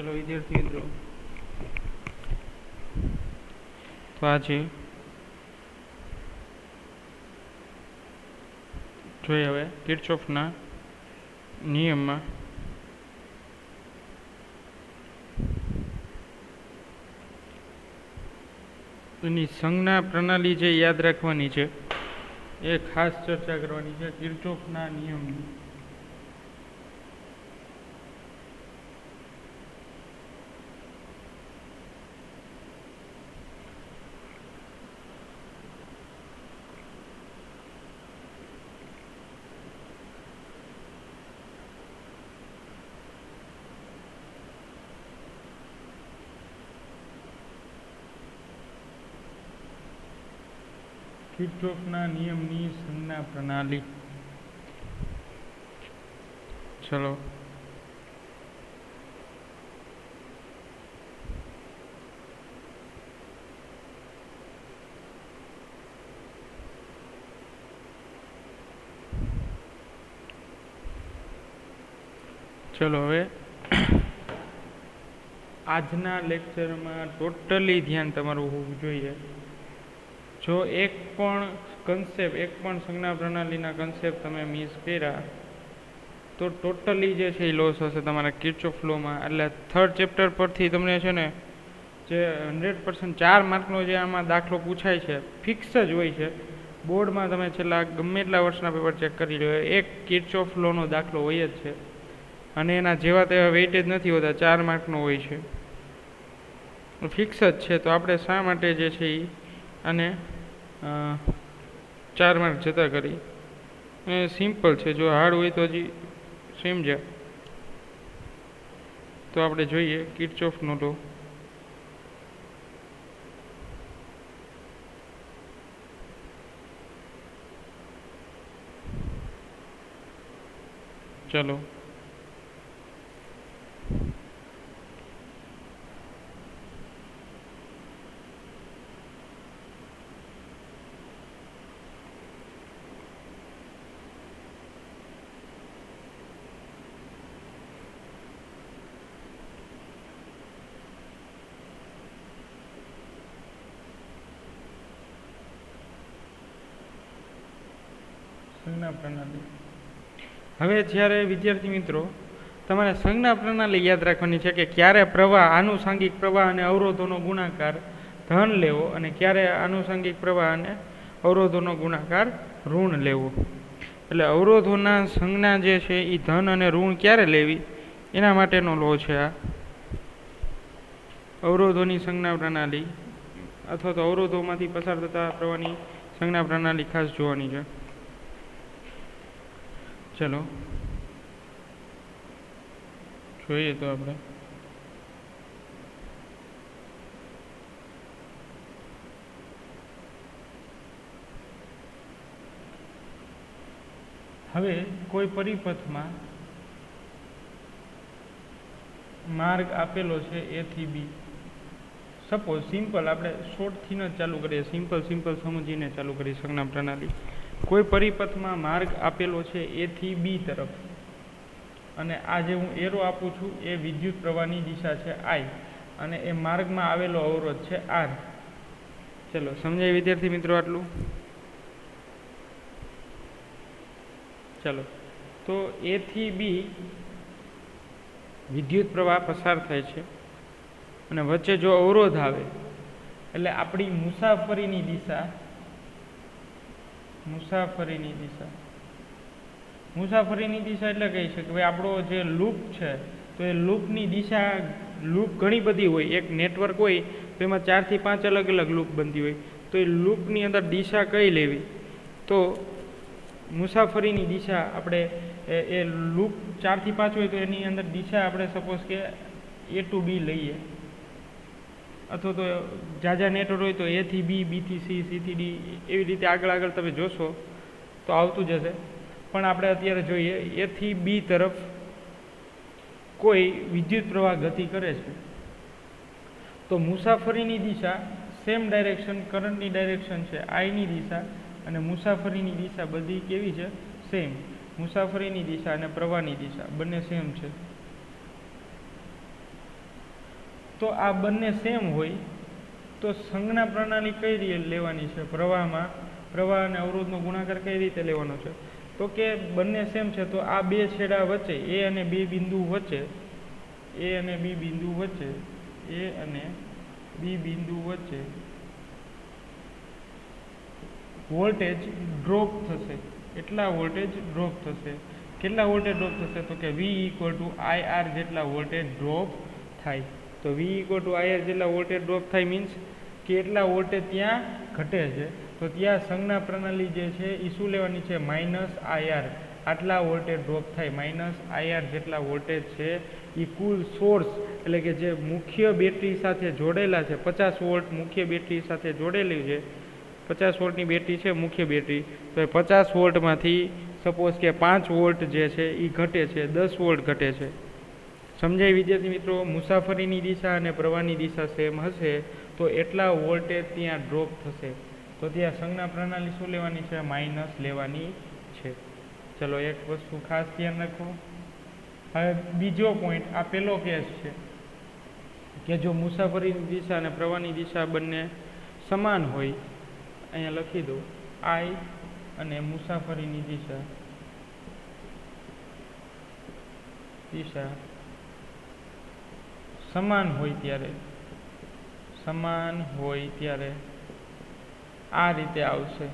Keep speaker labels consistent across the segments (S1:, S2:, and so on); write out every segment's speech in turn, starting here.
S1: ચલો વિદ્યાર્થી મિત્રો, તો આજે જોઈએ હવે કિર્ચોફના નિયમમાં એની સંજ્ઞા પ્રણાલી જે યાદ રાખવાની છે એ ખાસ ચર્ચા કરવાની છે કિર્ચોફના નિયમની. કિર્ચોફના નિયમની સંજ્ઞા પ્રણાલી. ચલો હવે આજના લેક્ચરમાં ટોટલી ધ્યાન તમારું હોવું જોઈએ. જો એક પણ સંજ્ઞા પ્રણાલીના કન્સેપ્ટ તમે મિસ કર્યા તો ટોટલી જે છે એ લોસ હશે તમારા કિર્ચોફ લોમાં. એટલે 3rd ચેપ્ટર પરથી તમને છે ને જે 100% 4 માર્કનો જે આમાં દાખલો પૂછાય છે ફિક્સ જ હોય છે. બોર્ડમાં તમે છેલ્લા ગમે એટલા વર્ષના પેપર ચેક કરી લો, એક કિર્ચોફ લોનો દાખલો હોય જ છે અને એના જેવા તેવા વેઇટેજ નથી હોતા, 4 માર્કનો હોય છે, ફિક્સ જ છે. તો આપણે શા માટે જે છે એ અને 4 માર્ક જતા કરી. સિમ્પલ છે, જો હાર્ડ હોય તો હજી સમજ્યા. તો આપણે જોઈએ કિર્ચોફનો લો. ચલો સંજ્ઞા પ્રણાલી. હવે જ્યારે વિદ્યાર્થી મિત્રો તમારે સંજ્ઞા પ્રણાલી યાદ રાખવાની છે કે ક્યારે પ્રવાહ આનુષંગિક પ્રવાહ અને અવરોધોનો ગુણાકાર ધન લેવો અને ક્યારે આનુષંગિક પ્રવાહ અને અવરોધોનો ગુણાકાર ઋણ લેવો. એટલે અવરોધોના સંજ્ઞા જે છે એ ધન અને ઋણ ક્યારે લેવી એના માટેનો લો છે આ. અવરોધોની સંજ્ઞા પ્રણાલી અથવા તો અવરોધોમાંથી પસાર થતા પ્રવાહની સંજ્ઞા પ્રણાલી ખાસ જોવાની છે. ચલો જોઈએ તો આપણે હવે કોઈ પરિપથમાં માર્ગ આપેલો છે A થી B. સપોઝ સિમ્પલ આપણે શોર્ટથી જ ચાલુ કરીએ, સિમ્પલ સમજીને ચાલુ કરીએ સંજ્ઞા પ્રણાલી. કોઈ પરિપથમાં માર્ગ આપેલો છે A થી B તરફ અને આ જે હું એરો આપું છું એ વિદ્યુત પ્રવાહની દિશા છે I અને એ માર્ગમાં આવેલો અવરોધ છે R. ચલો સમજાય વિદ્યાર્થી મિત્રો આટલું? ચલો તો A થી B વિદ્યુત પ્રવાહ પસાર થાય છે અને વચ્ચે જો અવરોધ આવે એટલે આપણી મુસાફરીની દિશા એટલે કહી છે કે ભાઈ આપણો જે લૂપ છે તો એ લૂપની દિશા, લૂપ ઘણી બધી હોય, એક નેટવર્ક હોય તો એમાં 4 થી 5 અલગ અલગ લૂપ બનતી હોય, તો એ લૂપની અંદર દિશા કઈ લેવી, તો મુસાફરીની દિશા આપણે એ લૂપ 4 થી 5 હોય તો એની અંદર દિશા આપણે સપોઝ કે A to B લઈએ, અથવા તો જાજા નેટવર્ક હોય તો A થી B, B થી C, C થી D, એવી રીતે આગળ તમે જોશો તો આવતું જશે. પણ આપણે અત્યારે જોઈએ A થી B તરફ કોઈ વિદ્યુત પ્રવાહ ગતિ કરે છે તો મુસાફરીની દિશા સેમ ડાયરેક્શન, કરંટની ડાયરેક્શન છે I ની દિશા અને મુસાફરીની દિશા બધી કેવી છે? સેમ. મુસાફરીની દિશા અને પ્રવાહની દિશા બંને સેમ છે. તો આ બંને સેમ હોય તો સંજ્ઞા પ્રણાલી કઈ રીતે લેવાની છે? પ્રવાહમાં પ્રવાહ અને અવરોધનો ગુણાકાર કઈ રીતે લેવાનો છે? તો કે બંને સેમ છે તો આ બે છેડા વચ્ચે એ અને બી બિંદુ વચ્ચે વોલ્ટેજ ડ્રોપ થશે. એટલા વોલ્ટેજ ડ્રોપ થશે. કેટલા વોલ્ટેજ ડ્રોપ થશે? તો કે V = IR જેટલા વોલ્ટેજ ડ્રોપ થાય. તો V = IR જેટલા વોલ્ટેજ ડ્રોપ થાય મીન્સ કે એટલા વોલ્ટેજ ત્યાં ઘટે છે. તો ત્યાં સંજ્ઞા પ્રણાલી જે છે એ શું લેવાની છે? -IR. આટલા વોલ્ટેજ ડ્રોપ થાય. -IR જેટલા વોલ્ટેજ છે એ કુલ સોર્સ એટલે કે જે મુખ્ય બેટરી સાથે જોડેલા છે, 50 વોલ્ટ મુખ્ય બેટરી સાથે જોડેલી છે, 50 વોલ્ટની બેટરી છે મુખ્ય બેટરી, તો એ 50 વોલ્ટમાંથી સપોઝ કે 5 વોલ્ટ જે છે એ ઘટે છે, 10 વોલ્ટ ઘટે છે. સમજાય વિદ્યાર્થી મિત્રો? મુસાફરીની દિશા અને પ્રવાહની દિશા સેમ હશે તો એટલા વોલ્ટેજ ત્યાં ડ્રોપ થશે. તો ત્યાં સંજ્ઞા પ્રણાલી શું લેવાની છે? માઇનસ લેવાની છે. ચલો એક વસ્તુ ખાસ ધ્યાન રાખો. હવે બીજો પોઈન્ટ, આ પહેલો કેસ છે કે જો મુસાફરીની દિશા અને પ્રવાહની દિશા બંને સમાન હોય, અહીંયા લખી દો I અને મુસાફરીની દિશા સમાન હોય ત્યારે આ રીતે આવશે,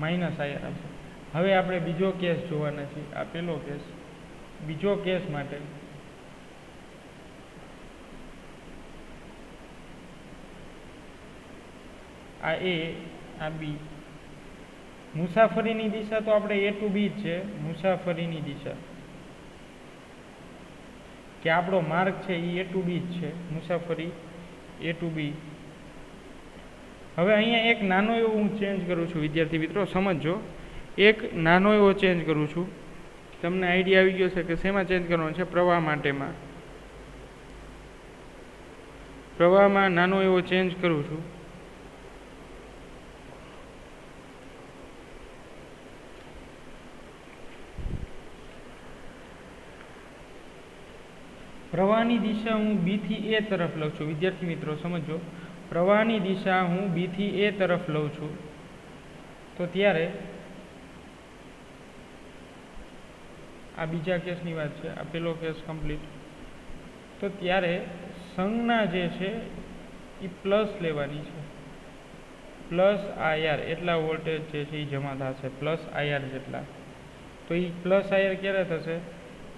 S1: -IR આવશે. હવે આપણે બીજો કેસ જોવાના છીએ. આ પહેલો કેસ. બીજો કેસ માટે આ A, આ B. મુસાફરીની દિશા તો આપણે A to B જ છે. મુસાફરીની દિશા કે આપણો માર્ગ છે એ A to B જ છે. મુસાફરી A to B. હવે અહીંયા એક નાનો એવો હું ચેન્જ કરું છું વિદ્યાર્થી મિત્રો, સમજો. એક નાનો એવો ચેન્જ કરું છું. તમને આઈડિયા આવી ગયો છે કે શેમાં ચેન્જ કરવાનો છે? પ્રવાહ માટેમાં. પ્રવાહમાં નાનો એવો ચેન્જ કરું છું. પ્રવાહની દિશા હું B થી A તરફ લઉં છું. વિદ્યાર્થી મિત્રો સમજો, પ્રવાહની દિશા હું B થી A તરફ લઉં છું તો ત્યારે આ બીજા કેસની વાત છે, આ પહેલો કેસ કમ્પ્લીટ. તો ત્યારે સંજ્ઞા જે છે એ પ્લસ લેવાની છે. +IR એટલા વોલ્ટેજ જે છે એ જમા થશે, +IR જેટલા. તો એ +IR ક્યારે થશે?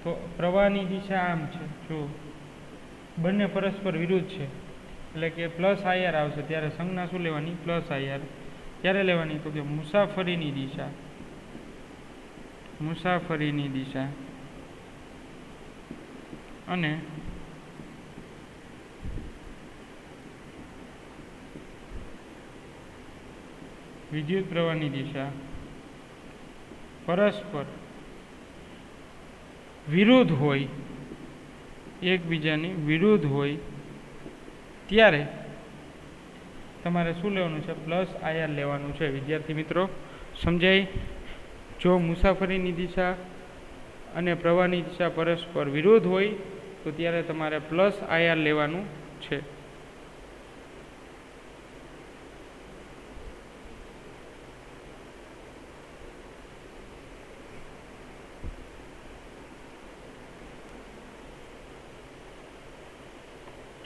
S1: તો પ્રવાહની દિશા આમ છે, જો બંને પરસ્પર વિરુદ્ધ છે એટલે કે +IR આવશે ત્યારે સંજ્ઞા શું લેવાની? +IR. ક્યારે લેવાની? તો કે મુસાફરીની દિશા અને વિદ્યુત પ્રવાહની દિશા પરસ્પર વિરુદ્ધ હોય, એકબીજાની વિરુદ્ધ હોય ત્યારે તમારે શું લેવાનું છે? +IR લેવાનું છે. વિદ્યાર્થી મિત્રો સમજાય? જો મુસાફરીની દિશા અને પ્રવાહની દિશા પરસ્પર વિરુદ્ધ હોય તો ત્યારે તમારે +IR લેવાનું છે.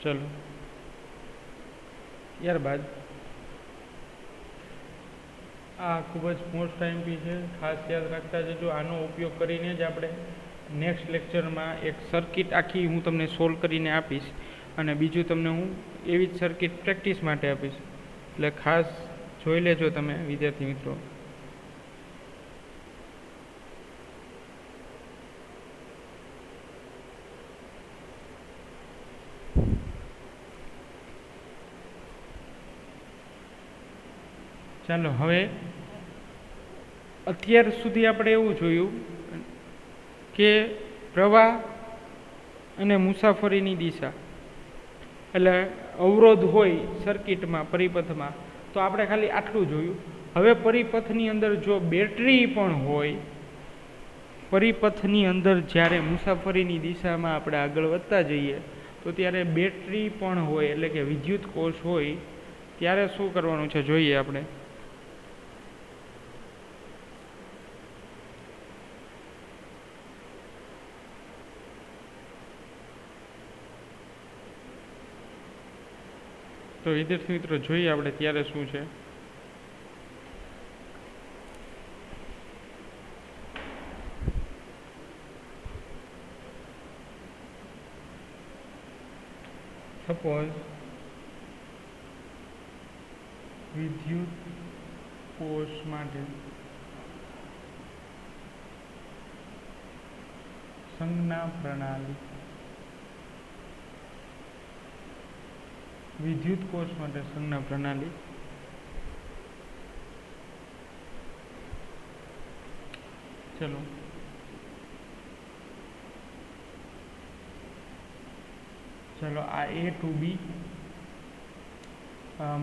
S1: ચલો ત્યારબાદ આ ખૂબ જ મોસ્ટ આઈએમપી છે, ખાસ યાદ રાખતા જજો. આનો ઉપયોગ કરીને જ આપણે નેક્સ્ટ લેક્ચરમાં એક સર્કિટ આખી હું તમને સોલ્વ કરીને આપીશ અને બીજું તમને હું એવી જ સર્કિટ પ્રેક્ટિસ માટે આપીશ. એટલે ખાસ જોઈ લેજો તમે વિદ્યાર્થી મિત્રો. ચાલો હવે અત્યાર સુધી આપણે એવું જોયું કે પ્રવાહ અને મુસાફરીની દિશા એટલે અવરોધ હોય સર્કિટમાં, પરિપથમાં, તો આપણે ખાલી આટલું જોયું. હવે પરિપથની અંદર જો બેટરી પણ હોય, પરિપથની અંદર જ્યારે મુસાફરીની દિશામાં આપણે આગળ વધતા જઈએ તો ત્યારે બેટરી પણ હોય એટલે કે વિદ્યુત કોષ હોય ત્યારે શું કરવાનું છે જોઈએ આપણે. તો વિદ્યાર્થી મિત્રો જોઈએ આપણે ત્યારે શું છે. સપોઝ વિદ્યુત કોષ માટે સંજ્ઞા પ્રણાલી વિદ્યુત કોષ માટે સંજ્ઞા પ્રણાલી ચલો આ A to B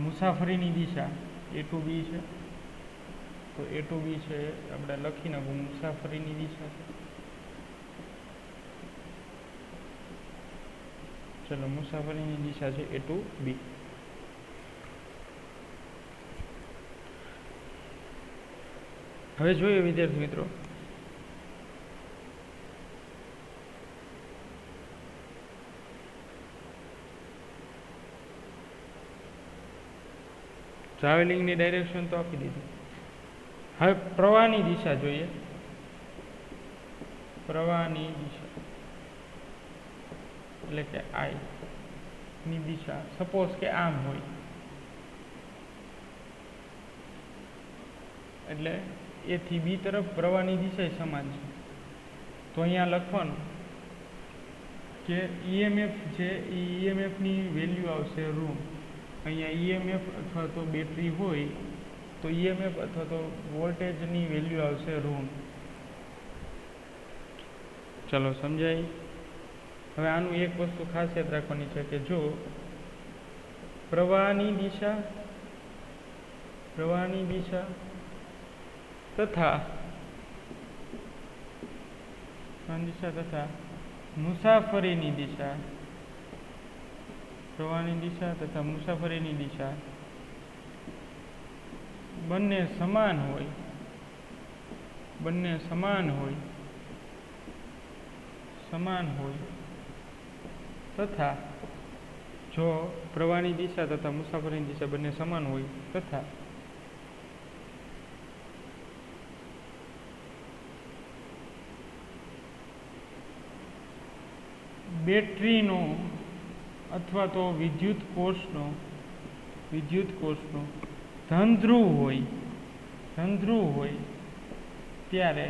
S1: મુસાફરીની દિશા A to B છે. તો A to B છે આપણે લખી નાખું મુસાફરીની દિશા છે. ચલો મુસાફરીની દિશા છે A to B. હવે જોઈએ વિદ્યાર્થી મિત્રો ટ્રાવેલિંગની ડાયરેક્શન તો આપી દીધી. હવે પ્રવાહની દિશા જોઈએ. પ્રવાહની દિશા એટલે કે I ની દિશા સપોઝ કે આમ હોય એટલે A થી B તરફ પ્રવાહની દિશા સમાન છે. તો અહીંયા લખવાનું કે EMF છે એ EMF ની વેલ્યુ આવશે ઋણ. અહીંયા EMF અથવા તો બેટરી હોય તો EMF અથવા તો વોલ્ટેજની વેલ્યુ આવશે ઋણ. ચલો સમજાય. હવે આનું એક વસ્તુ ખાસ યાદ રાખવાની છે કે જો પ્રવાહની દિશા તથા મુસાફરીની દિશા પ્રવાહની દિશા તથા મુસાફરીની દિશા બંને સમાન હોય તથા જો પ્રવાહની દિશા તથા મુસાફરીની દિશા બંને સમાન હોય તથા બેટરીનો અથવા તો વિદ્યુત કોષનો ધનધ્રુવ હોય ત્યારે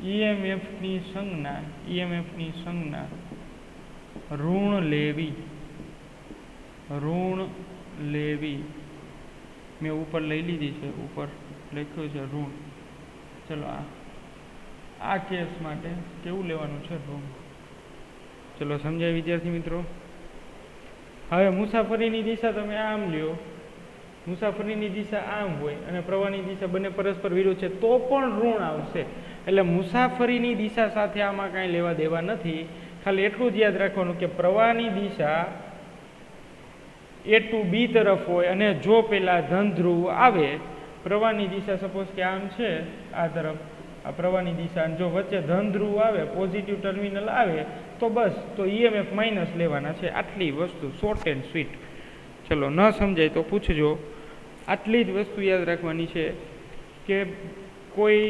S1: EMFની સંજ્ઞા ઋણ લેવી મેં ઉપર લઈ લીધી છે, ઉપર લખ્યું છે ઋણ. ચલો આ કેસ માટે કેવું લેવાનું છે ઋણ. ચલો સમજાય વિદ્યાર્થી મિત્રો. હવે મુસાફરીની દિશા તમે આમ લ્યો, મુસાફરીની દિશા આમ હોય અને પ્રવાહની દિશા બંને પરસ્પર વિરુદ્ધ છે તો પણ ઋણ આવશે. એટલે મુસાફરીની દિશા સાથે આમાં કાંઈ લેવા દેવા નથી. ખાલી એટલું જ યાદ રાખવાનું કે પ્રવાહની દિશા A to B તરફ હોય અને જો પેલા ધન ધ્રુવ આવે, પ્રવાહની દિશા સપોઝ કે આમ છે આ તરફ આ પ્રવાહની દિશા, અને જો વચ્ચે ધન ધ્રુવ આવે પોઝિટિવ ટર્મિનલ આવે તો બસ તો EMF માઇનસ લેવાના છે. આટલી વસ્તુ શોર્ટ એન્ડ સ્વીટ. ચલો ન સમજાય તો પૂછજો. આટલી જ વસ્તુ યાદ રાખવાની છે કે કોઈ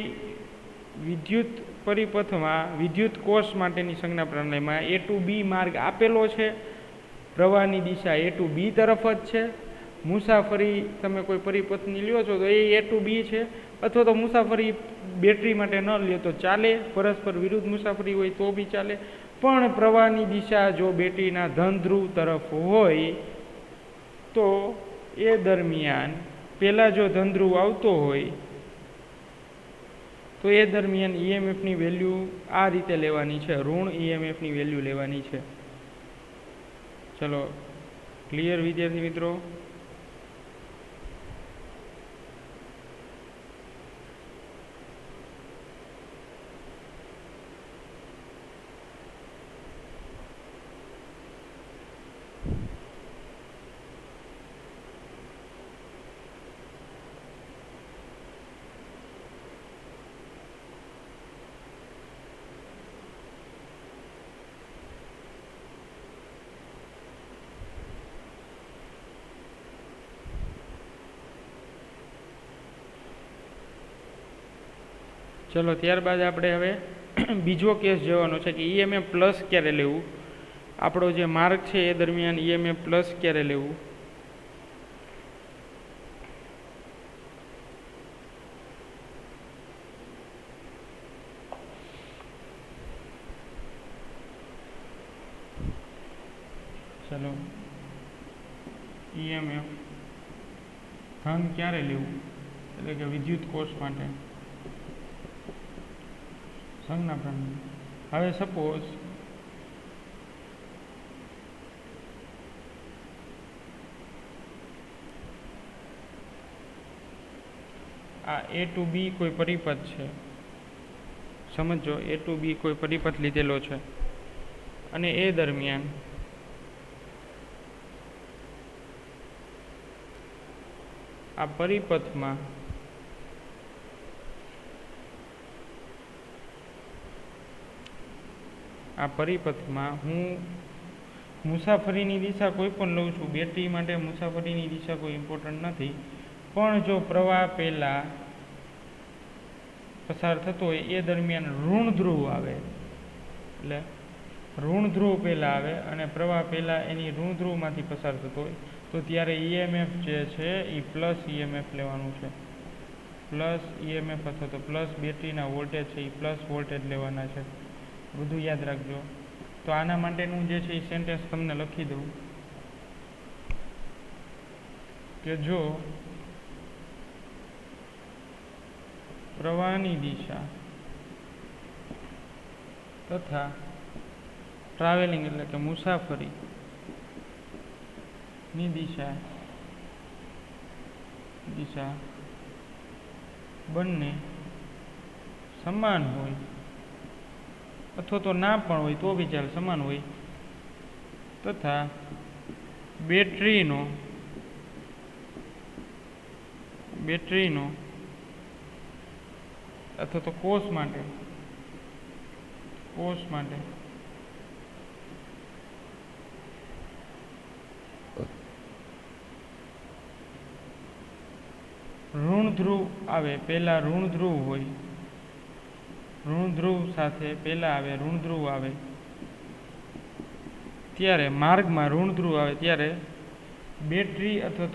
S1: વિદ્યુત પરિપથમાં વિદ્યુત કોષ માટેની સંજ્ઞા પ્રણાલીમાં A to B માર્ગ આપેલો છે. પ્રવાહની દિશા A to B તરફ જ છે. મુસાફરી તમે કોઈ પરિપથની લ્યો છો તો એ A to B છે, અથવા તો મુસાફરી બેટરી માટે ન લ્યો તો ચાલે, પરસ્પર વિરુદ્ધ મુસાફરી હોય તો બી ચાલે. પણ પ્રવાહની દિશા જો બેટરીના ધન ધ્રુવ તરફ હોય તો એ દરમિયાન પહેલાં જો ધન ધ્રુવ આવતો હોય તો એ દરમિયાન EMFની વેલ્યુ આ રીતે લેવાની છે, ઋણ EMFની વેલ્યુ લેવાની છે. ચલો ક્લિયર વિદ્યાર્થી મિત્રો. ચલો ત્યારબાદ આપણે હવે બીજો કેસ જોવાનો છે કે ઈએમએફ પ્લસ ક્યારે લેવું. આપણો જે માર્ગ છે એ દરમિયાન ઈએમએફ પ્લસ ક્યારે લેવું. ચલો ઈએમએફ ધન ક્યારે લેવું એટલે કે વિદ્યુત કોષ માટે સંજ્ઞા પ્રમાણે. હવે સપોઝ આ એ ટુ બી કોઈ પરિપથ છે, સમજો એ ટુ બી કોઈ પરિપથ લીધેલો છે અને એ દરમિયાન આ પરિપથમાં હું મુસાફરીની દિશા કોઈ પણ લઉં છું. બેટરી માટે મુસાફરીની દિશા કોઈ ઇમ્પોર્ટન્ટ નથી, પણ જો પ્રવાહ પહેલા પસાર થતો હોય એ દરમિયાન ઋણ ધ્રુવ આવે, એટલે ઋણ ધ્રુવ પહેલા આવે અને પ્રવાહ પહેલા એની ઋણ ધ્રુવમાંથી પસાર થતો હોય તો ત્યારે ઈએમએફ જે છે એ પ્લસ ઈએમએફ લેવાનું છે. પ્લસ ઈએમએફ અથવા તો પ્લસ બેટરીના વોલ્ટેજ છે એ પ્લસ વોલ્ટેજ લેવાના છે. બધું યાદ રાખજો. તો આના માટેનું જે છે એ સેન્ટેન્સ તમને લખી દઉં કે જો પ્રવાહની દિશા તથા ટ્રાવેલિંગ એટલે કે મુસાફરીની દિશા બંને સમાન હોય અથવા તો ના પણ હોય તો બી ચાલે, સમાન હોય, તથા બેટરીનો અથવા તો કોષ માટે ઋણ ધ્રુવ આવે, પહેલા ઋણ ધ્રુવ હોય, ઋણ ધ્રુવ સાથે પહેલા આવે ઋણ ધ્રુવ આવે, ત્યારે માર્ગમાં ઋણ ધ્રુવ આવે ત્યારે બેટરી અથવા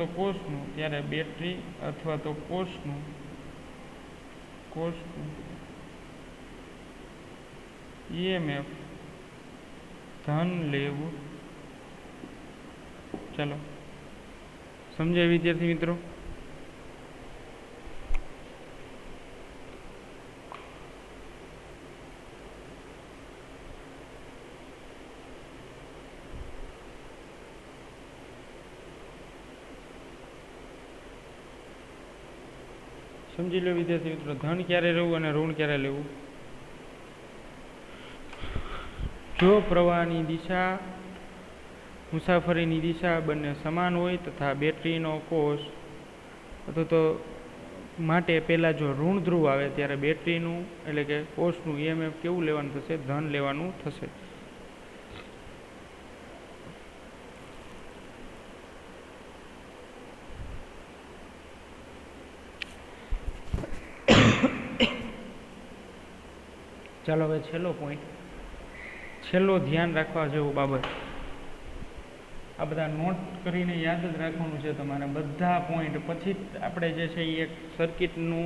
S1: તો કોષનું ઈએમએફ ધન લેવું. ચાલો સમજાય વિદ્યાર્થી મિત્રો. સમજી લો વિદ્યાર્થી મિત્રો, ધન ક્યારે લેવું અને ઋણ ક્યારે લેવું. જો પ્રવાહની દિશા મુસાફરીની દિશા બંને સમાન હોય તથા બેટરીનો કોષ અથવા તો માટે પહેલાં જો ઋણ ધ્રુવ આવે ત્યારે બેટરીનું એટલે કે કોષનું ઈએમએફ કેવું લેવાનું થશે, ધન લેવાનું થશે. ચાલો હવે છેલ્લો પોઈન્ટ, છેલ્લો ધ્યાન રાખવા જેવું બાબત. આ બધા નોટ કરીને યાદ જ રાખવાનું છે તમારે બધા પોઈન્ટ. પછી આપણે જે છે એ એક સર્કિટનું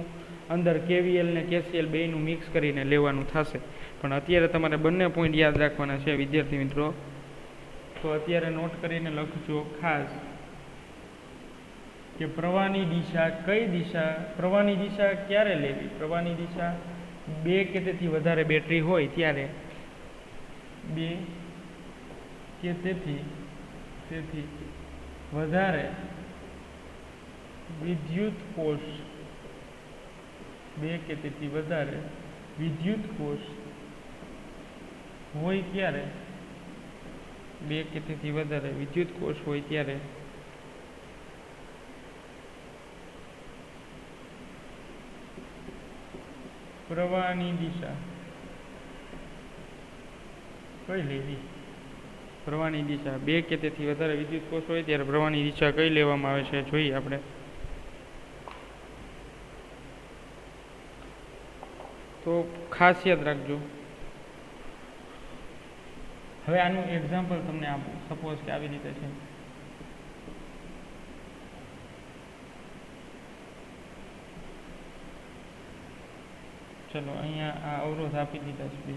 S1: અંદર કેવીએલ ને કેસીએલ બેયનું મિક્સ કરીને લેવાનું થશે, પણ અત્યારે તમારે બંને પોઈન્ટ યાદ રાખવાના છે વિદ્યાર્થી મિત્રો. તો અત્યારે નોટ કરીને લખજો ખાસ કે પ્રવાહની દિશા પ્રવાહની દિશા ક્યારે લેવી. પ્રવાહની દિશા 2 કે તેથી વધારે બેટરી હોય ત્યારે 2 કે તેથી વધારે વિદ્યુત કોષ 2 કે તેથી વધારે વિદ્યુત કોષ હોય ત્યારે 2 કે તેથી વધારે વિદ્યુત કોષ હોય ત્યારે પ્રવાહની દિશા કઈ લેવી. પ્રવાહની દિશા 2 કે તેથી વધારે વિદ્યુત કોષ હોય ત્યારે પ્રવાહની દિશા કઈ લેવામાં આવે છે જોઈએ આપણે. તો ખાસ યાદ રાખજો. હવે આનું એક્ઝામ્પલ તમને આપું. સપોઝ કે આવી રીતે છે. ચલો અહીંયા આ અવરોધ આપી દીધા છે બે.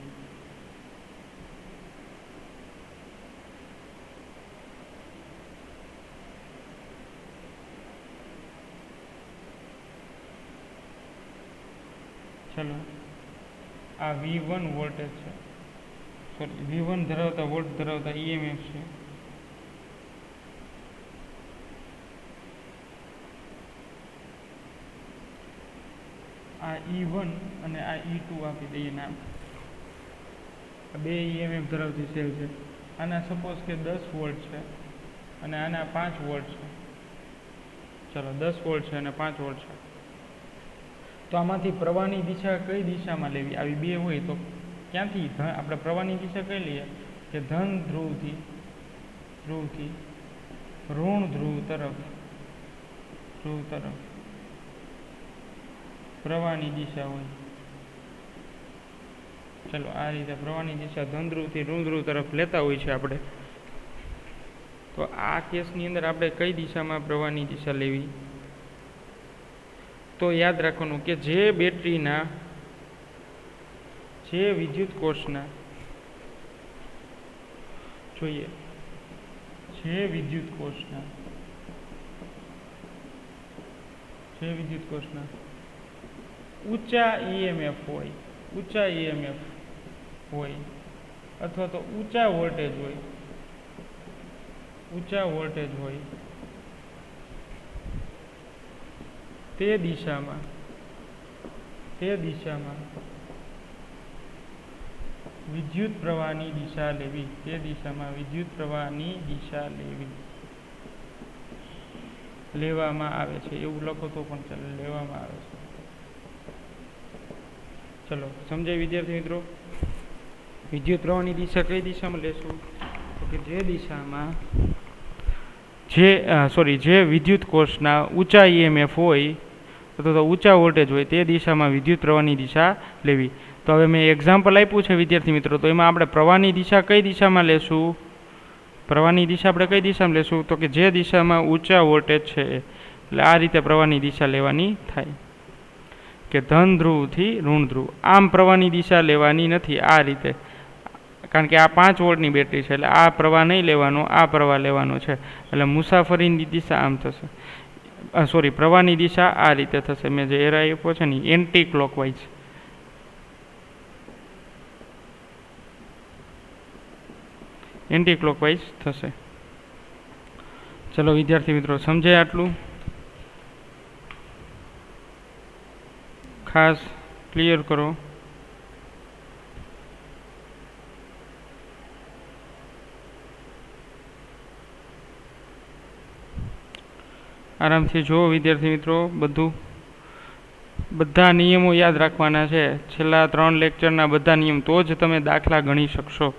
S1: ચલો આ V1 વોલ્ટેજ છે, સોરી V1 ધરાવતા વોલ્ટ ધરાવતા EMF છે. આ E1 અને આ E2 આપી દઈએ નામ. આ બે EMF ધરાવતી સેલ છે. આના સપોઝ કે 10 વોલ્ટ છે અને આના 5 વોલ્ટ છે. ચલો 10 વોલ્ટ છે અને 5 વોલ્ટ છે. તો આમાંથી પ્રવાહની દિશા કઈ દિશામાં લેવી? આવી બે હોય તો ક્યાંથી આપણે પ્રવાહની દિશા કઈ લઈએ કે ધન ધ્રુવથી ઋણ ધ્રુવ તરફ પ્રવાહની દિશા હોય. ચલો આ રીતે પ્રવાહની દિશા ધન ધ્રુવથી ઋણ ધ્રુવ તરફ લેતા હોય છે આપણે. તો આ કેસની અંદર આપણે કઈ દિશામાં પ્રવાહની દિશા લેવી? તો યાદ રાખવાનું કે જે બેટરીના જે વિદ્યુત કોષના જોઈએ જે વિદ્યુત કોષના ઊંચા EMF હોય અથવા તો ઊંચા વોલ્ટેજ હોય તે દિશામાં વિદ્યુત પ્રવાહની દિશા લેવી. લેવામાં આવે છે. એવું લખો તો પણ ચાલે, લેવામાં આવે છે. ચલો સમજાય વિદ્યાર્થી મિત્રો? વિદ્યુત પ્રવાહની દિશા કઈ દિશામાં લેશું? તો કે જે દિશામાં જે વિદ્યુત કોષના ઊંચા EMF હોય અથવા તો ઊંચા વોલ્ટેજ હોય તે દિશામાં વિદ્યુત પ્રવાહની દિશા લેવી. તો હવે મેં એક્ઝામ્પલ આપ્યું છે વિદ્યાર્થી મિત્રો. તો એમાં આપણે પ્રવાહની દિશા કઈ દિશામાં લેશું? પ્રવાહની દિશા આપણે કઈ દિશામાં લેશું? તો કે જે દિશામાં ઊંચા વોલ્ટેજ છે. એટલે આ રીતે પ્રવાહની દિશા લેવાની થાય કે ધન ધ્રુવથી ઋણ ધ્રુવ. આમ પ્રવાહની દિશા લેવાની નથી આ રીતે, કારણ કે આ 5 વોલ્ટની બેટરી છે. એટલે આ પ્રવાહ નહીં લેવાનો, આ પ્રવાહ લેવાનો છે. એટલે મુસાફરીની દિશા આમ થશે. પ્રવાહની દિશા આ રીતે થશે. મેં જે એરો આપ્યો છે ને એન્ટી ક્લોકવાઇઝ થશે. ચલો વિદ્યાર્થી મિત્રો સમજાય આટલું? ખાસ ક્લિયર કરો. આરામથી જુઓ વિદ્યાર્થી મિત્રો. બધા નિયમો યાદ રાખવાના છે. છેલ્લા 3 લેક્ચરના બધા નિયમ, તો જ તમે દાખલા ગણી શકશો.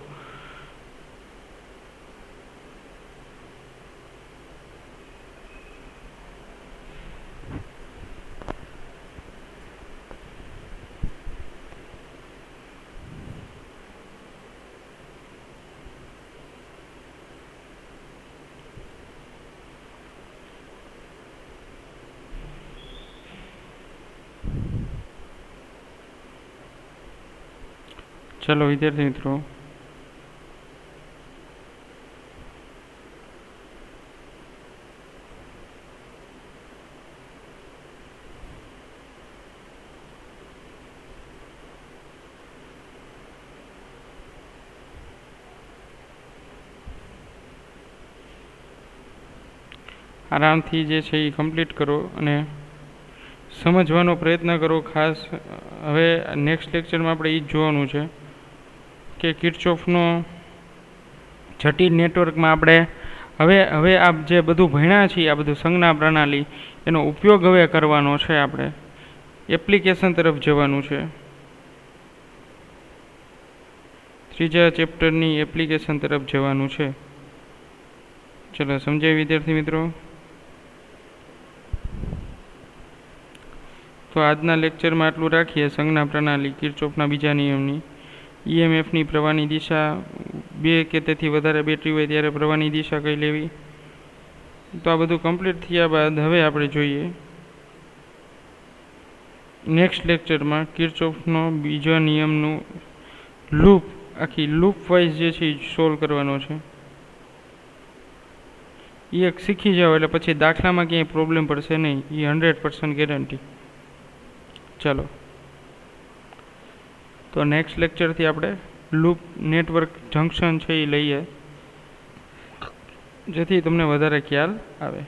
S1: ચલો વિદ્યાર્થી મિત્રો આરામથી જે છે એ કમ્પ્લીટ કરો અને સમજવાનો પ્રયત્ન કરો ખાસ. હવે નેક્સ્ટ લેક્ચરમાં આપણે એ જ જોવાનું છે કે કિર્ચોફનો જટિલ નેટવર્કમાં આપણે હવે આ જે બધું ભણ્યા છીએ, આ બધું સંજ્ઞા પ્રણાલી, એનો ઉપયોગ હવે કરવાનો છે. આપણે એપ્લિકેશન તરફ જવાનું છે. 3જા ચેપ્ટરની એપ્લિકેશન તરફ જવાનું છે. ચલો સમજાય વિદ્યાર્થી મિત્રો? તો આજના લેક્ચરમાં આટલું રાખીએ. સંજ્ઞા પ્રણાલી, કિર્ચોફના બીજા નિયમની, ઈએમએફની પ્રવાહની દિશા, 2 કે તેથી વધારે બેટરી હોય ત્યારે પ્રવાહની દિશા કઈ લેવી. તો આ બધું કમ્પ્લીટ થયા બાદ હવે આપણે જોઈએ નેક્સ્ટ લેક્ચરમાં કિર્ચોફનો બીજા નિયમનું લૂપ, આખી લૂપ વાઇઝ જે છે એ સોલ્વ કરવાનો છે. એ એક શીખી જાઓ એટલે પછી દાખલામાં ક્યાંય પ્રોબ્લેમ પડશે નહીં, એ 100% ગેરંટી. ચાલો, તો નેક્સ્ટ લેક્ચરથી આપણે લૂપ નેટવર્ક જંકશન છે એ લઈએ, જેથી તમને વધારે ખ્યાલ આવે.